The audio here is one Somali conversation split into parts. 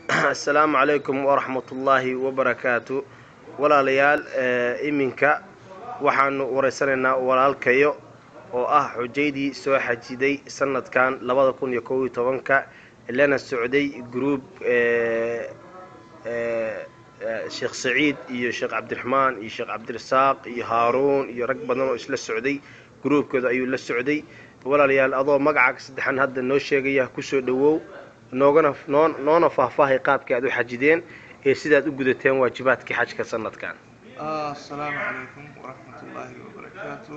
السلام عليكم ورحمة الله وبركاته. ولا ليال إمينكا waxaanu wareysanaynaa walaalkayo oo ah xujeydii soo xajiday sanadkan 2011 ilaa socday group Sheikh Saeed iyo Sheikh Abdurrahman iyo Sheikh Abdirasaaq iyo Harun iyo rag badan oo isla socday groupkooda ayuu la socday. walaalayaal adoo magacaaga saddexan hadda noo sheegaya ku soo dhawow noona faahfaahay qaabkii aad u xajideen ee sidaad u gudateen waajibaadkii xajka sanadkan. السلام عليكم ورحمة الله وبركاته.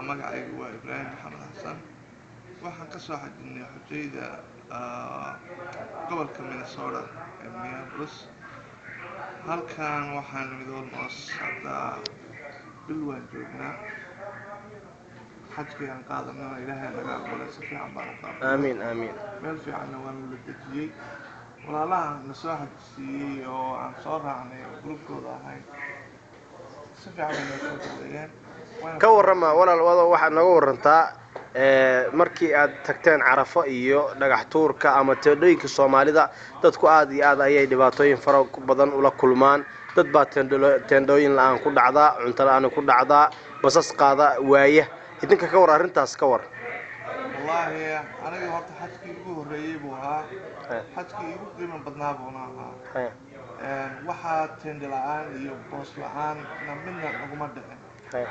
مقعي هو إبراهيم محمد حسن. waxaan ka soo xajinay xujayda gobolka Minnesota ee Minneapolis. halkan waxaan nimid almost hadda bil waan joognaa. xajkii aan qaadanay Ilaahay naga aqbalay si fiican baan u qaadanay. amiin amiin. meel fiicanna waan la dejiyay. walaalaha na soo xajisiyay oo aan soo raacnay groupkooda ahayn si fiican bay noo soo dhaweeyeen. ka warrama walaal waxaad naga warantaa markii aad tagteen Carafo iyo dhagax tuurka ama teedooyinka Soomaalida dadku aad iyo aad ayay dhibaatooyin fara badan ula kulmaan. dad baa teendooyin la'aan ku dhacda, cunto la'aan ku dhacda, basas qaada waaya. idinka ka war arrintaas ka war. wallahi aniga horta xajkii ugu horeeyay buu ahaa. xajkii ugu qiimo badnaa buu ahaa. waxaa teendo la'aan iyo boos la'aan midna naguma dhicin.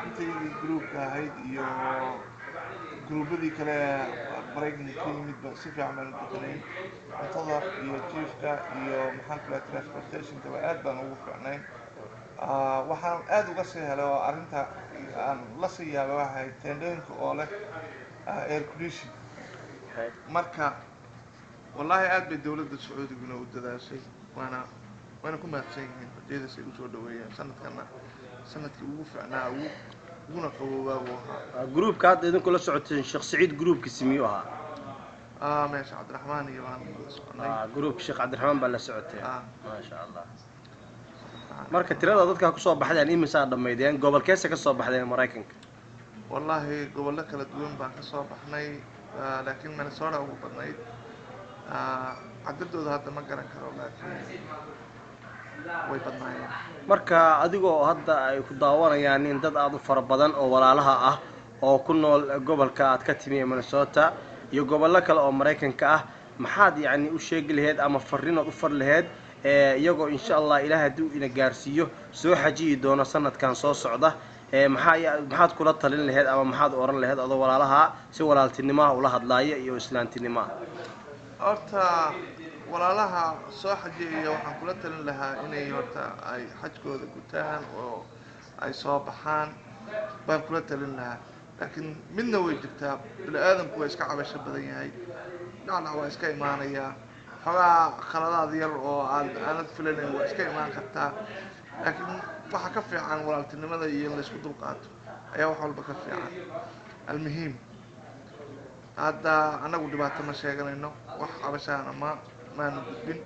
intii groupka ahayd iyo groupadii kale Mareykanka ka yimid ba si fiican baan u deganay. cuntada iyo jiifka iyo maxaan kula transportationka aad baan ugu fiicnay. waxaan aad uga sii helay oo arrinta aan la sii yaabay waxay teendooyinka oo leh air condition. marka wallahi aad bay dawladda Sacuudiguna u dadaashay waana ku mahadsan yihiin xujayda si u soo dhaweeyeen sanadkii ugu fiicnaa uguna qaboobaa buu ahaa. groupka hadda idinku la socoteen Sheikh Saeed groupka simiyuu ahaa. meesha Cabdiraxmaan iyo baan la soconay. groupka Sheikh Cabdiraxmaan baa la socotay. ma sha Allah. marka tirada dadka ku soo baxdeen imisa dhameeyeen gobolkeesa ka soo baxdeen Mareykanka. wallahi gobollo kala duwan baan ka soo baxnay laakiin Minnesota ugu badnayd. cadadooda hadda ma garan karo laakiin way badnaayeen. marka adigoo hadda ay ku daawanayaan in dad aad u fara badan oo walaalaha ah oo ku nool gobolka aad ka timi Minnesota iyo gobollo kale oo Mareykanka ah maxaad yani u sheegi lahayd ama fariinood u far lahayd iyagoo insha Allah Ilaahay haduu ina gaarsiiyo soo xajiyi doona sanadkan soo socda maxaad kula talin lahayd ama maxaad oran lahayd adoo walaalaha si walaaltinimo ula hadlaaya iyo islaantinimo. horta walaalaha soo xajiya waxaan kula talin lahaa inay horta ay xajkooda gutaan oo ay soo baxaan baan kula talin lahaa. laakiin midna way jirtaa bini'aadamku waa iska cabasho badan yahay. dhacna waa iska imaanaya xogaa khaladaad yar oo aanad filanayn waa iska imaan kartaa. laakiin waxa ka fiican walaaltinimada iyo in la isku dulqaato ayaa wax walba ka fiican. almuhiim hadda anagu dhibaato ma sheeganayno wax cabashaana maanu gudbin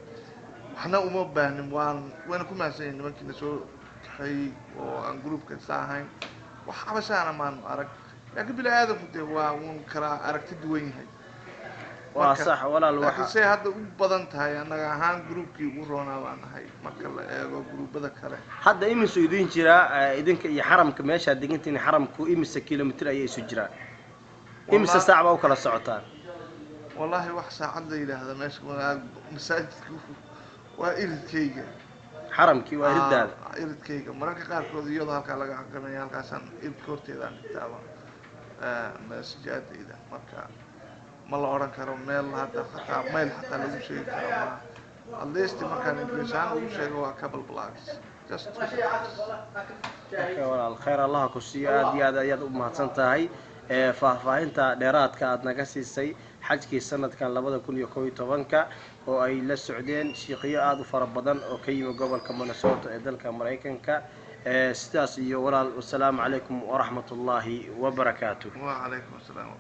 waxna uma baahnin waana ku mahadsanyihin nimankiina soo kaxeeyey oo aan groupka isa ahayn wax cabashaana maanu arag. laakiin bini'aadamku dee waa uun kala aragti duwan yahay. waa sax walaal waxa say hadda u badan tahay anaga ahaan groupkii ugu roonaa baan ahay marka la eego groupada kale. hadda imise idin jira idinka iyo xaramka meesha degantiin xaramku imise kiiloomitir ayay isu jiraan imise saac baa u kala socotaan. wallahi wax saacad la yiraahdo meesha masaajidku waa iridkayga. xaramkii waa iridaada. iridkayga mararka qaarkood iyadoo halka laga xaqamay halkaasaan iridka horteeda dhigtaaba masjidayda. marka ma la oran karo meel hadda xataa meel xataa lagu sheegi karo ma at least markaan Ingiriisaan ugu sheego waa couple blocks just walaal khayr Allah ku siiyo aad iyo aad ayaad u mahadsan tahay faahfaahinta dheeraadka aad naga siisay xajkii sanadkan 2011 oo ay la socdeen shiiqiyo aad u fara badan oo ka yimid gobolka Minnesota ee dalka Mareykanka. sidaas iyo walaal wassalaamu calaykum wa rahmatullahi wa barakaatuh. wa calaykum asalaam.